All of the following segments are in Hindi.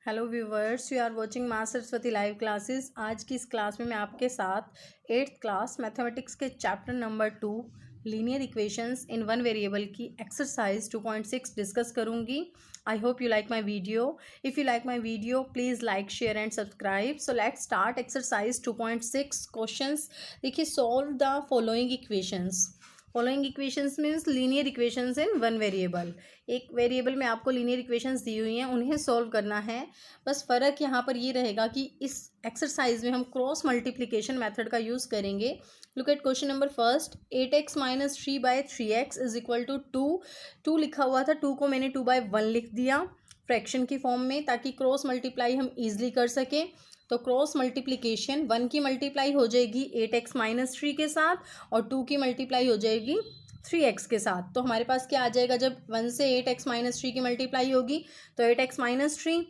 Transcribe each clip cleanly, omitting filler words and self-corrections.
Hello viewers, you are watching माँ सरस्वती लाइव क्लासेस। आज की इस क्लास में मैं आपके साथ 8th क्लास मैथमेटिक्स के chapter number 2 linear equations in one variable की एक्सरसाइज 2.6 डिस्कस करूंगी। I hope you like my video. If you like my video please like, share and subscribe. So let's start exercise 2.6 questions. देखिए, solve the following equations. Following equations means linear equations in one variable. एक वेरिएबल में आपको लीनियर इक्वेशंस दी हुई हैं, उन्हें सॉल्व करना है। बस फ़र्क यहाँ पर ये रहेगा कि इस एक्सरसाइज में हम क्रॉस मल्टीप्लिकेशन मेथड का यूज़ करेंगे। Look at question number first. 8x minus 3/3x is equal to 2 लिखा हुआ था, 2 को मैंने 2/1 लिख दिया फ्रैक्शन की फॉर्म में, ताकि क्रॉस मल्टीप्लाई हम ईजिली कर सकें। तो क्रॉस मल्टीप्लिकेशन 1 की मल्टीप्लाई हो जाएगी 8x माइनस 3 के साथ और 2 की मल्टीप्लाई हो जाएगी 3x के साथ। तो हमारे पास क्या आ जाएगा, जब 1 से 8x माइनस 3 की मल्टीप्लाई होगी तो 8x minus 3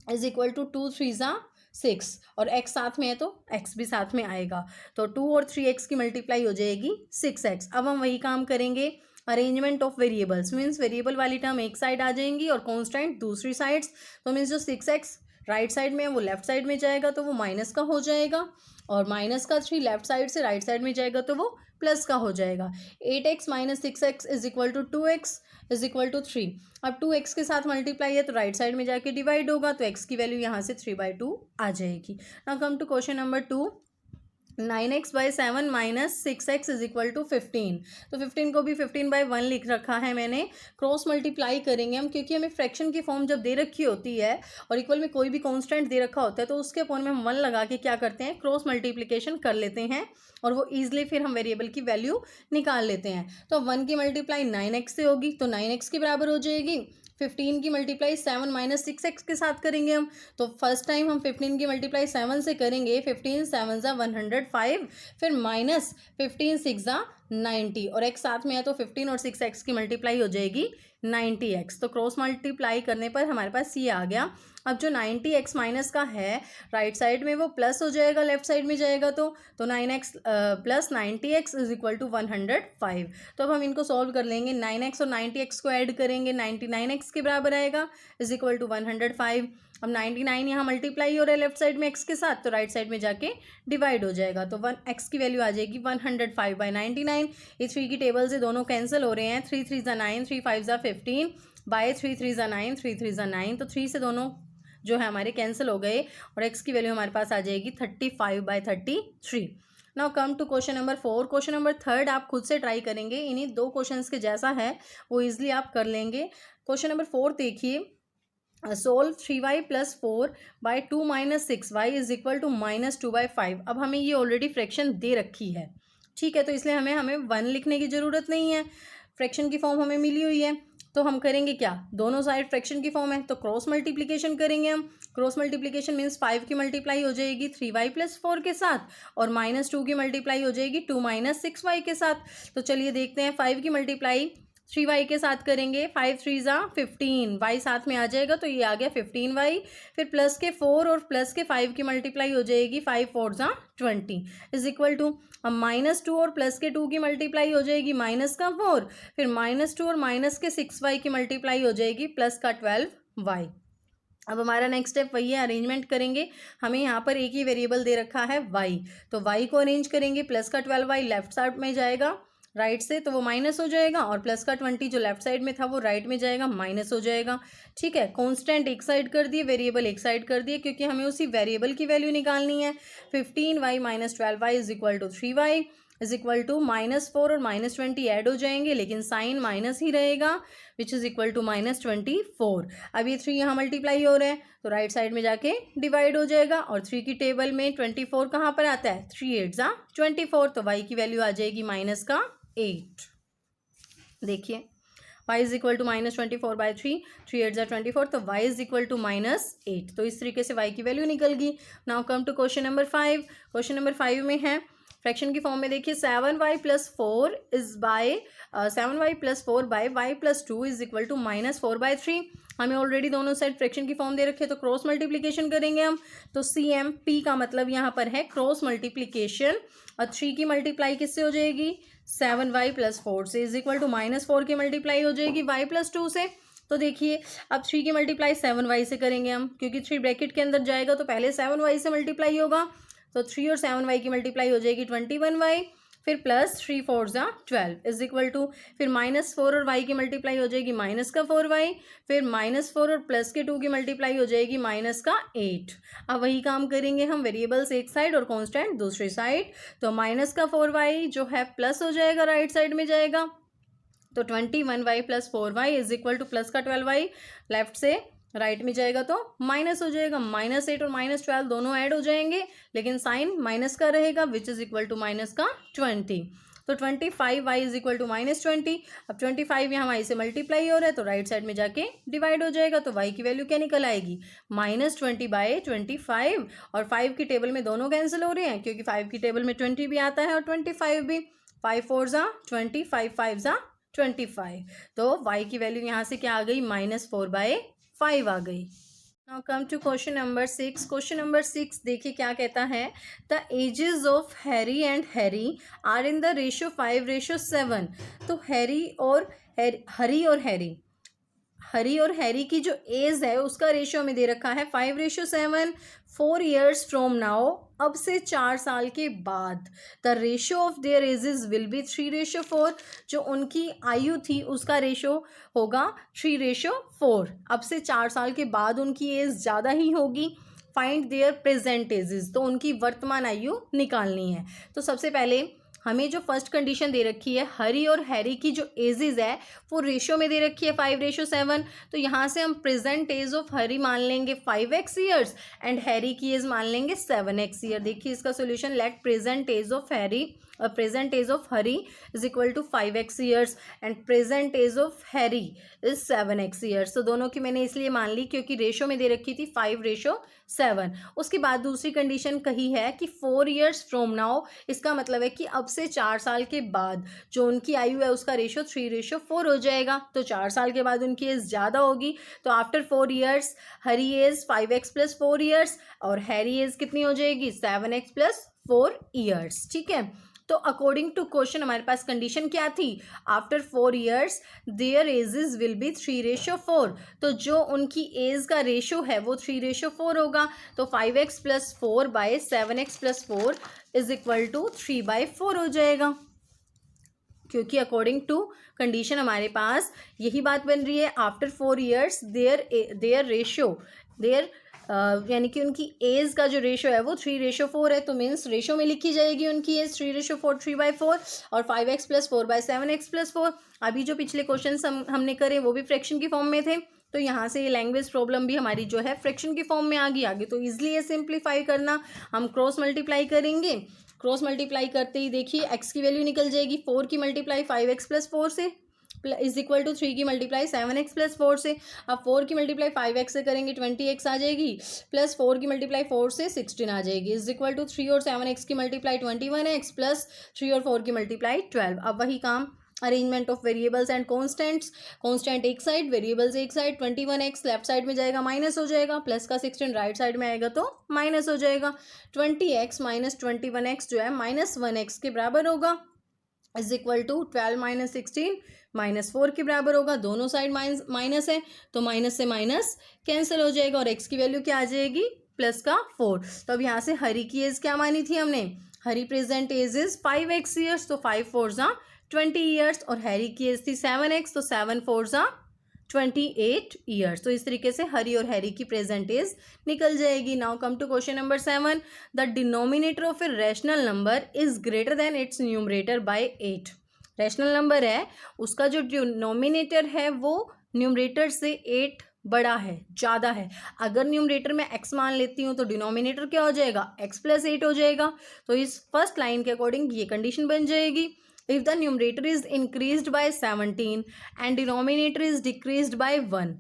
is equal to 2 3 ज़ा 6 और x साथ में है तो x भी साथ में आएगा। तो 2 और 3x की मल्टीप्लाई हो जाएगी 6x। अब हम वही काम करेंगे, arrangement of variables means variable वाली टर्म एक साइड आ जाएंगी और कॉन्स्टेंट दूसरी साइड्स। तो मीन्स जो 6x राइट साइड में है वो लेफ्ट साइड में जाएगा तो वो माइनस का हो जाएगा, और माइनस का 3 लेफ्ट साइड से राइट साइड में जाएगा तो वो प्लस का हो जाएगा। 8x minus 6x is equal to 2x is equal to 3। अब 2x के साथ मल्टीप्लाई है तो राइट साइड में जाके डिवाइड होगा, तो x की वैल्यू यहाँ से 3/2 आ जाएगी। Now come to question number 2। 9x/7 minus 6x is equal to 15। तो 15 को भी 15/1 लिख रखा है मैंने। क्रॉस मल्टीप्लाई करेंगे हम, क्योंकि हमें फ्रैक्शन की फॉर्म जब दे रखी होती है और इक्वल में कोई भी कांस्टेंट दे रखा होता है तो उसके अपॉन में हम 1 लगा के क्या करते हैं, क्रॉस मल्टीप्लिकेशन कर लेते हैं और वो ईजिली फिर हम वेरिएबल की वैल्यू निकाल लेते हैं। तो 1 की मल्टीप्लाई 9x से होगी तो 9x के बराबर हो जाएगी। 15 की मल्टीप्लाई 7 माइनस 6x के साथ करेंगे हम, तो फर्स्ट टाइम हम 15 की मल्टीप्लाई 7 से करेंगे। 15 7 ज़ा 105, फिर माइनस 15 6 ज़ा 90 और x साथ में है तो 15 और 6x की मल्टीप्लाई हो जाएगी 90x। तो क्रॉस मल्टीप्लाई करने पर हमारे पास ये आ गया। अब जो 90x माइनस का है राइट साइड में वो प्लस हो जाएगा, लेफ्ट साइड में जाएगा तो 9x plus 90x is equal to 105। तो अब हम इनको सॉल्व कर लेंगे। 9x और 90x को ऐड करेंगे, 99x के बराबर आएगा इज इक्वल टू 105। अब 99 यहाँ मल्टीप्लाई हो रहा है लेफ्ट साइड में x के साथ, तो राइट साइड में जाके डिवाइड हो जाएगा, तो 1x की वैल्यू आ जाएगी 105/99। ये 3 की टेबल से दोनों कैंसिल हो रहे हैं। 3 3 ज़ा 9, 3 5 ज़ा 15 बाय 3 3 ज़ा 9, 3 3 ज़ा 9। तो 3 से दोनों जो है हमारे कैंसिल हो गए और x की वैल्यू हमारे पास आ जाएगी 35/33। Now come to question number 4। Question number 3 आप खुद से ट्राई करेंगे, इन्हीं 2 क्वेश्चंस के जैसा है, वो इजिली आप कर लेंगे। क्वेश्चन नंबर 4 देखिए, solve 3y plus 4/2 minus 6y is equal to minus 2/5। अब हमें ये ऑलरेडी फ्रैक्शन दे रखी है, ठीक है, तो इसलिए हमें 1 लिखने की ज़रूरत नहीं है, फ्रैक्शन की फॉर्म हमें मिली हुई है। तो हम करेंगे क्या, दोनों साइड फ्रैक्शन की फॉर्म है तो क्रॉस मल्टीप्लिकेशन करेंगे हम। क्रॉस मल्टीप्लिकेशन मीन्स 5 की मल्टीप्लाई हो जाएगी 3y प्लस 4 के साथ और -2 की मल्टीप्लाई हो जाएगी 2 माइनस 6y के साथ। तो चलिए देखते हैं, 5 की मल्टीप्लाई 3y के साथ करेंगे, 5 3 ज़ा 15, y साथ में आ जाएगा तो ये आ गया 15y। फिर प्लस के 4 और प्लस के 5 की मल्टीप्लाई हो जाएगी 5 4 ज़ा 20 इज इक्वल टू, अब -2 और प्लस के 2 की मल्टीप्लाई हो जाएगी माइनस का 4, फिर -2 और माइनस के 6y की मल्टीप्लाई हो जाएगी प्लस का 12y। अब हमारा नेक्स्ट स्टेप वही है, अरेंजमेंट करेंगे। हमें यहाँ पर एक ही वेरिएबल दे रखा है y, तो y को अरेंज करेंगे। प्लस का 12y लेफ्ट साइड में जाएगा राइट से तो वो माइनस हो जाएगा, और प्लस का 20 जो लेफ्ट साइड में था वो राइट में जाएगा, माइनस हो जाएगा। ठीक है, कांस्टेंट एक साइड कर दिए, वेरिएबल एक साइड कर दिए, क्योंकि हमें उसी वेरिएबल की वैल्यू निकालनी है। 15y minus 12y is equal to 3y is equal to -4 और -20 ऐड हो जाएंगे, लेकिन साइन माइनस ही रहेगा, विच इज इक्वल टू -24। अब ये 3 यहाँ मल्टीप्लाई हो रहे हैं तो राइट साइड में जाके डिवाइड हो जाएगा, और 3 की टेबल में 24 कहाँ पर आता है, 3 8 ज़ा 24, तो y की वैल्यू आ जाएगी -8। देखिए, y इज इक्वल टू -24/3, 3 8 ज़ा 24, तो y इज इक्वल टू -8। तो इस तरीके से y की वैल्यू निकल गई। Now come to question number 5। Question number 5 में है फ्रैक्शन की फॉर्म में, देखिए 7y plus 4 is by 7y plus 4 by y plus 2 is equal to -4/3। हमें ऑलरेडी दोनों साइड फ्रैक्शन की फॉर्म दे रखे, तो क्रॉस मल्टीप्लिकेशन करेंगे हम। तो CMP का मतलब यहाँ पर है क्रॉस मल्टीप्लिकेशन, और 3 की मल्टीप्लाई किससे हो जाएगी, 7y प्लस 4 से इज इक्वल टू -4 की मल्टीप्लाई हो जाएगी y प्लस 2 से, तो देखिए अब 3 की मल्टीप्लाई 7y से करेंगे हम, क्योंकि 3 ब्रैकेट के अंदर जाएगा तो पहले 7y से मल्टीप्लाई होगा, तो 3 और 7y की मल्टीप्लाई हो जाएगी 21y, फिर प्लस 3 4 ज़ा 12 इज इक्वल टू, फिर -4 और y की मल्टीप्लाई हो जाएगी माइनस का 4y, फिर -4 और प्लस के 2 की मल्टीप्लाई हो जाएगी माइनस का 8। अब वही काम करेंगे हम, वेरिएबल्स एक साइड और कांस्टेंट दूसरी साइड, तो माइनस का 4y जो है प्लस हो जाएगा, राइट साइड में जाएगा, तो 21y plus 4y is equal two plus का 12y लेफ्ट से राइट में जाएगा तो माइनस हो जाएगा, -8 और -12 दोनों ऐड हो जाएंगे, लेकिन साइन माइनस का रहेगा, which is equal to minus का 20। तो 25y इज इक्वल टू -20। अब 25 यहाँ y से मल्टीप्लाई हो रहा है तो राइट साइड में जाके डिवाइड हो जाएगा, तो y की वैल्यू क्या निकल आएगी, -20/25, और 5 की टेबल में दोनों कैंसिल हो रहे हैं, क्योंकि 5 की टेबल में 20 भी आता है और 25 भी, 5 4 ज़ा 20, 5 5 ज़ा 25, तो y की वैल्यू यहाँ से क्या आ गई, -4/5 आ गई। Now come to question number 6। Question number 6 देखिए क्या कहता है, the ages of Harry and Harry are in the ratio 5:7। तो हरी और हैरी की जो एज है उसका रेशियो में दे रखा है 5:7। 4 years फ्रॉम नाउ, अब से 4 साल के बाद, the ratio of their edges will be 3:4। जो उनकी आयु थी उसका रेशियो होगा 3:4। अब से 4 साल के बाद उनकी एज ज़्यादा ही होगी। फाइंड देयर प्रेजेंट एजेस, तो उनकी वर्तमान आयु निकालनी है। तो सबसे पहले हमें जो फर्स्ट कंडीशन दे रखी है, हरी और हैरी की जो एजेस है वो रेशियो में दे रखी है 5:7, तो यहाँ से हम प्रेजेंट एज ऑफ हरी मान लेंगे 5x ईयर्स एंड हैरी की एज मान लेंगे 7x ईयर। देखिए इसका solution, let present age of Harry present age of Hari is equal to 5x years and present age of Harry is 7x years। तो दोनों की मैंने इसलिए मान ली क्योंकि रेशो में दे रखी थी 5:7। उसके बाद दूसरी कंडीशन कही है कि 4 years फ्रॉम नाउ, इसका मतलब है कि अब से 4 साल के बाद जो उनकी आयु है उसका रेशो 3:4 हो जाएगा। तो 4 साल के बाद उनकी एज ज़्यादा होगी, तो आफ्टर 4 years हरी एज 5x + 4 years और हैरी एज कितनी हो जाएगी, 7x + 4 years। ठीक है, तो अकॉर्डिंग टू क्वेश्चन हमारे पास कंडीशन क्या थी, after 4 years there edges will be 3:4। तो जो उनकी एज का रेशो है वो 3:4 होगा, तो 5x + 4 / 7x + 4 is equal to 3/4 हो जाएगा, क्योंकि अकॉर्डिंग टू कंडीशन हमारे पास यही बात बन रही है। आफ्टर 4 years देयर रेशो यानी कि उनकी एज का जो रेशो है वो 3:4 है, तो मीन्स रेशो में लिखी जाएगी उनकी एज 3:4, 3/4, और 5x + 4 / 7x + 4। अभी जो पिछले क्वेश्चन हमने करे वो भी फ्रैक्शन की फॉर्म में थे, तो यहाँ से ये लैंग्वेज प्रॉब्लम भी हमारी जो है फ्रैक्शन की फॉर्म में आ गई। आगे तो ईजिली है सिंप्लीफाई करना, हम क्रॉस मल्टीप्लाई करेंगे। क्रॉस मल्टीप्लाई करते ही देखिए x की वैल्यू निकल जाएगी, 4 की मल्टीप्लाई 5x + 4 से इज इक्वल टू 3 की मल्टीप्लाई 7x + 4 से। अब 4 की मल्टीप्लाई 5x से करेंगे 20x आ जाएगी, प्लस 4 की मल्टीप्लाई 4 से 16 आ जाएगी, इज इक्वल टू 3 और 7x की मल्टीप्लाई 21x प्लस 3 और 4 की मल्टीप्लाई 12। अब वही काम, arrangement of variables and constants, constant एक साइड वेरिएबल्स एक साइड, 21x लेफ्ट साइड में जाएगा माइनस हो जाएगा, प्लस का 16 राइट साइड में आएगा तो माइनस हो जाएगा। 20x - 21x जो है -1x के बराबर होगा, इज इक्वल टू 12 - 16 -4 के बराबर होगा। दोनों साइड माइनस है तो माइनस से माइनस कैंसिल हो जाएगा और x की वैल्यू क्या आ जाएगी, प्लस का 4। तो अब यहाँ से हरी की एज क्या मानी थी हमने, Hari present age is 5x years, तो 5 4 ज़ा 20 ईयर्स, और हैरी की एज थी 7x, तो 7 4 ज़ा 28 ईयर्स। तो इस तरीके से हरी और हैरी की प्रेजेंट एज निकल जाएगी। Now come to question number 7। The denominator of a rational number is greater than its numerator by 8। Rational number है, उसका जो डिनोमिनेटर है वो न्यूमरेटर से 8 बड़ा है, ज़्यादा है। अगर न्यूमरेटर में x मान लेती हूँ तो डिनोमिनेटर क्या हो जाएगा, x + 8 हो जाएगा। तो इस फर्स्ट लाइन के अकॉर्डिंग ये कंडीशन बन जाएगी, if the numerator is increased by 17 and denominator is decreased bye 1।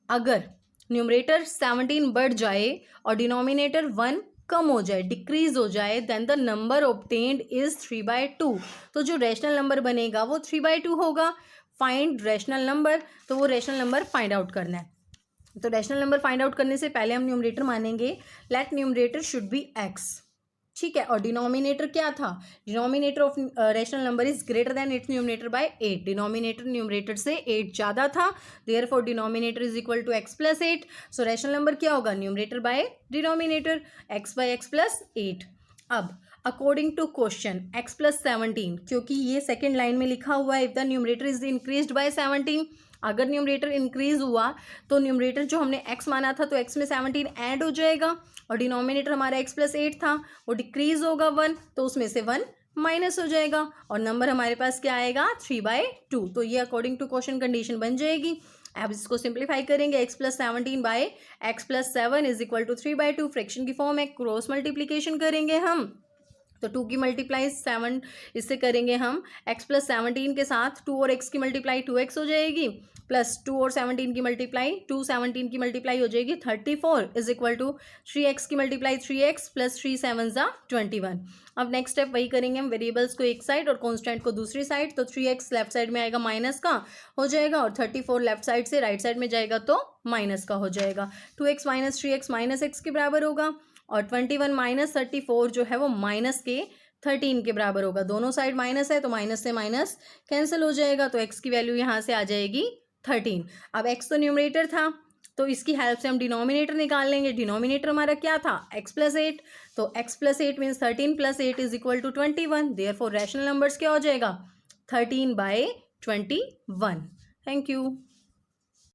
अगर न्यूमरेटर 17 बढ़ जाए और डिनोमिनेटर 1 कम हो जाए, डिक्रीज हो जाए, then the number obtained is 3/2। तो जो रैशनल नंबर बनेगा वो 3/2 होगा। फाइंड रैशनल नंबर, तो वो रैशनल नंबर फाइंड आउट करना है। तो रैशनल नंबर फाइंड आउट करने से पहले हम न्यूमरेटर मानेंगे, let numerator should be x। ठीक है, और डिनोमिनेटर क्या था, denominator of rational number is greater than its numerator by 8, denominator numerator से 8 ज़्यादा था, therefore denominator is equal to x plus 8। So rational number क्या होगा, numerator by denominator, x by x plus 8। अब according to question x plus 17, क्योंकि ये सेकेंड लाइन में लिखा हुआ है if the numerator is increased by 17, अगर न्यूमरेटर इंक्रीज हुआ तो न्यूमरेटर जो हमने x माना था तो x में 17 ऐड हो जाएगा, और डिनोमिनेटर हमारा x प्लस 8 था वो डिक्रीज होगा 1, तो उसमें से 1 माइनस हो जाएगा और नंबर हमारे पास क्या आएगा 3/2। तो ये अकॉर्डिंग टू क्वेश्चन कंडीशन बन जाएगी। अब इसको सिंप्लीफाई करेंगे, x plus 17 by x plus 7 is equal to 3/2, fraction की फॉर्म है, क्रॉस मल्टीप्लीकेशन करेंगे हम, तो 2 की मल्टीप्लाई 7 इससे करेंगे हम, x प्लस 17 के साथ 2 और x की मल्टीप्लाई 2x हो जाएगी, प्लस 2 और 17 की मल्टीप्लाई 2 17 की मल्टीप्लाई हो जाएगी 34 इज इक्वल टू 3x की मल्टीप्लाई 3x प्लस 3 7 ज़ा 21। अब नेक्स्ट स्टेप वही करेंगे हम, वेरिएबल्स को एक साइड और कॉन्स्टेंट को दूसरी साइड, तो 3x लेफ्ट साइड में आएगा माइनस का हो जाएगा और 34 लेफ्ट साइड से राइट साइड में जाएगा तो माइनस का हो जाएगा, 2x minus 3x minus x के बराबर होगा और 21 माइनस 34 जो है वो माइनस के 13 के बराबर होगा, दोनों साइड माइनस है तो माइनस से माइनस कैंसिल हो जाएगा, तो x की वैल्यू यहाँ से आ जाएगी 13। अब x तो न्यूमरेटर था तो इसकी हेल्प से हम डिनोमिनेटर निकाल लेंगे, डिनोमिनेटर हमारा क्या था x प्लस 8, तो x plus 8 means 13 plus 8 is equal to 21, therefore rational numbers क्या हो जाएगा 13/21। Thank you.